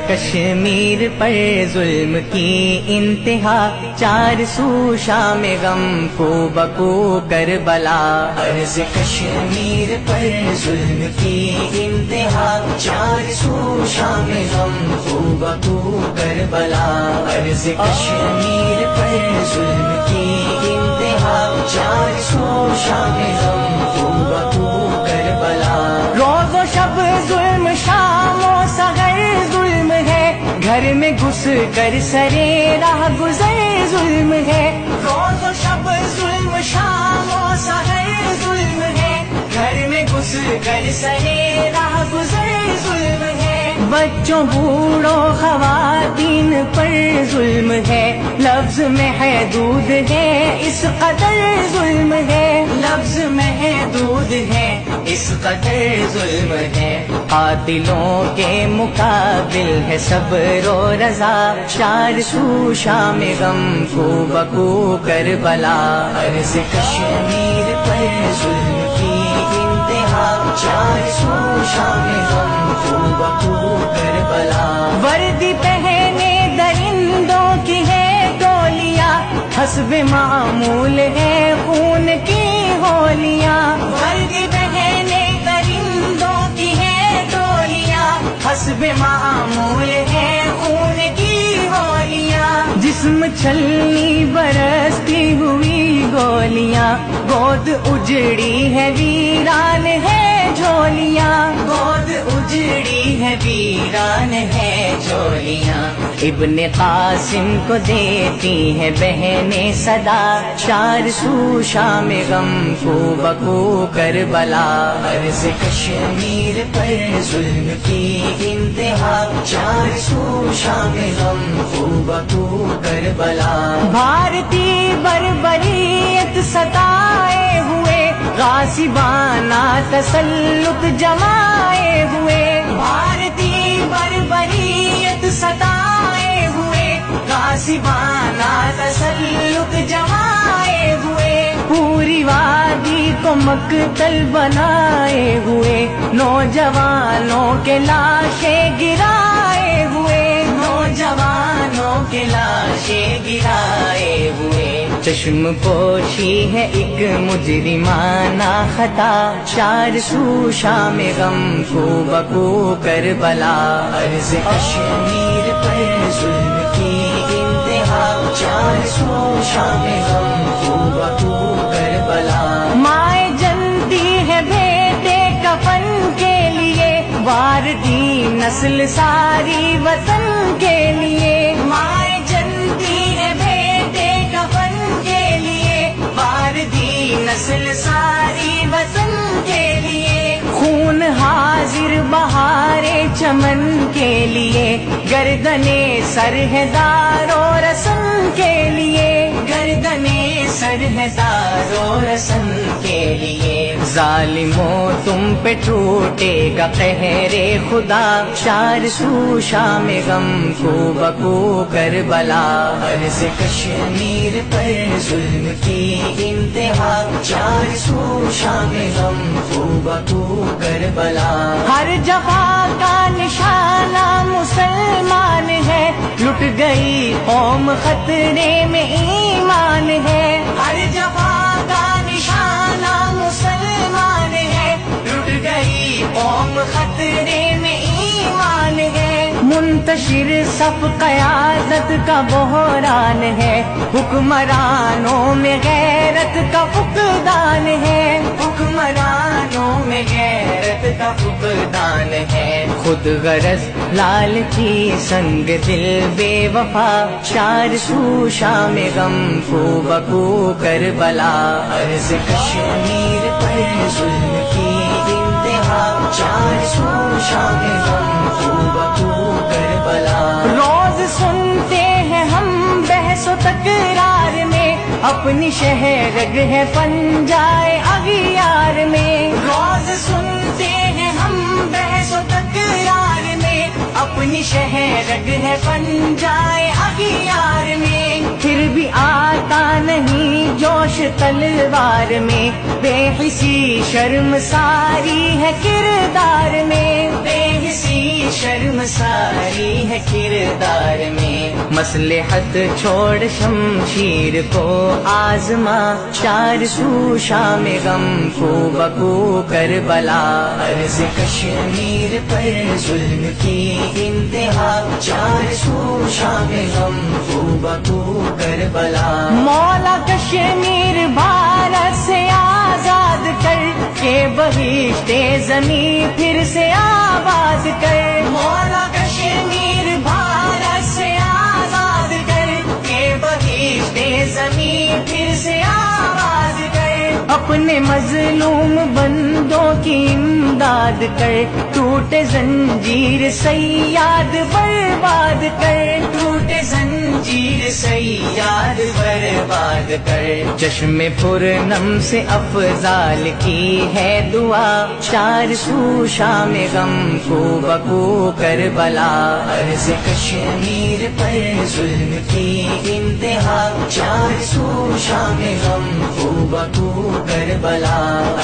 کشمیر پر ظلم کی انتہا، چار سو شام غم کو بکو کربلا۔ عرض کشمیر پر ظلم کی انتہا، چار سو شام غم کو بکو کربلا۔ عرض کشمیر پر ظلم کی انتہا، چار سو شام غم کو بکو کربلا۔ روز و شب ظلم، شام و سحر ظلم ہے، گھر میں گھس کر سرے راہ گزر ظلم ہے۔ روز و شب ظلم، شام و سحر ظلم ہے، گھر میں گھس کر سرے راہ گزر ظلم ہے۔ بچوں بوڑھوں خواتین پر ظلم ہے، لفظ محدود ہے اس قدر ظلم ہے، لفظ محدود ہے اس قدر ظلم ہے۔ قاتلوں کے مقابل ہے صبر و رضا، چار سو شام غم کو بکو کربلا۔ عرض کشمیر پر ظلم کی انتہا، چار سو شام غم کو بکو کربلا۔ وردی پہنے درندوں کی ہے ٹولیاں، حسب معمول ہے خون کی ہولیاں۔ وردی پہنے درندوں کی ہے ٹولیاں، حسب معمول ہے خون کی ہولیاں۔ جسم چھلنی برستی ہوئی گولیاں، گود اجڑی ہے ویران ہے جھولیاں، گود اجڑی ہے ویران ہے جھولیاں۔ ابن قاسم کو دیتی ہے بہنیں صدا، چار سو شام غم کو بکو کربلا۔ عرض کشمیر پر ظلم کی انتہا، چار سو شام غم کو بکو کربلا۔ بھارتی بربریت ستائے ہوئے، غاصبانہ تسلط جمائے ہوئے، بھارتی بربریت ستائے ہوئے، غاصبانہ تسلط جمائے ہوئے، پوری وادی کو مقتل بنائے ہوئے، نوجوانوں کے لاشیں گرائے ہوئے، نوجوانوں کے لاشیں گرائے ہوئے۔ چشم پوشی ہے ایک مجرمانہ خطا، چار سو شام غم کو بکو کربلا۔ عرض کشمیر پر ظلم کی انتہا، چار سو شام غم کو بکو کربلا۔ مائیں جلتی ہے بیٹے کفن کے لیے، وار دی نسل ساری وطن کے لیے۔ مائیں جلتی ہے بیٹے کفن کے لیے، وار دی نسل ساری وطن کے لیے۔ خون حاضر بہارے چمن کے لیے، گردنے سر ہے دار و رسن کے لیے، گردنے سر ہے دار و رسن کے لیے۔ ظالموں تم پہ ٹوٹے گا قہر خدا، چار سو شام غم کو بکو کربلا۔ عرض کشمیر پر ظلم کی انتہا، چار سو شام غم کو بکو کربلا۔ ہر جفا کا نشانہ مسلمان ہے، لٹ گئی قوم خطرے میں ایمان ہے۔ ہر جفا کا نشانہ مسلمان ہے، لٹ گئی قوم خطرے میں ایمان ہے۔ منتشر صف قیادت کا بحران ہے، حکمرانوں میں غیرت کا فقدان ہے، حکمرانوں میں غیرت کا فقدان ہے۔ خود غرض لالچی سنگ دل بے وفا، چار سو شام غم کو بکو کربلا۔ عرض کشمیر پر ظلم کی انتہا، چار سو شام غم کو بکو کربلا۔ روز سنتے ہیں ہم بحث و تکرار میں، اپنی شہرگ ہے پنجائے اغیار میں۔ روز سنتے ہیں ہم بحث و تکرار میں، اپنی شہرگ ہے پنجائے اغیار میں۔ پھر بھی آتا نہیں جوش تلوار میں، بے حسی شرم ساری ہے کردار میں، بے حسی شرم ساری ہے کردار میں، مصلحت چھوڑ شمشیر کو آزما، چار سو شام غم کو بکو کربلا، عرض کشمیر پر ظلم کی انتہا، چار سو شام غم کو بکو کربلا، مولا کشمیر بھارت سے آزاد کر کے بہشت زمین پھر سے آباد کر، مولا کشمیر بھارت سے آزاد کر کے بہشت زمین پھر سے آباد کر، اپنے مظلوم بندوں کی امداد کر، ٹوٹے زنجیر صیاد برباد کر، ٹوٹے زنجیر صیاد برباد کر، چشم پرنم سے افضال کی ہے دعا، چار سو شام غم کو بکو کربلا، عرض کشمیر پر ظلم کی انتہا، چار سو شام غم کو بکو کربلا،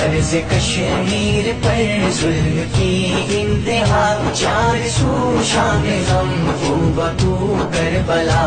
عرض کشمیر پر ظلم کی انتہا، چار سو شام غم کو بکو کربلا۔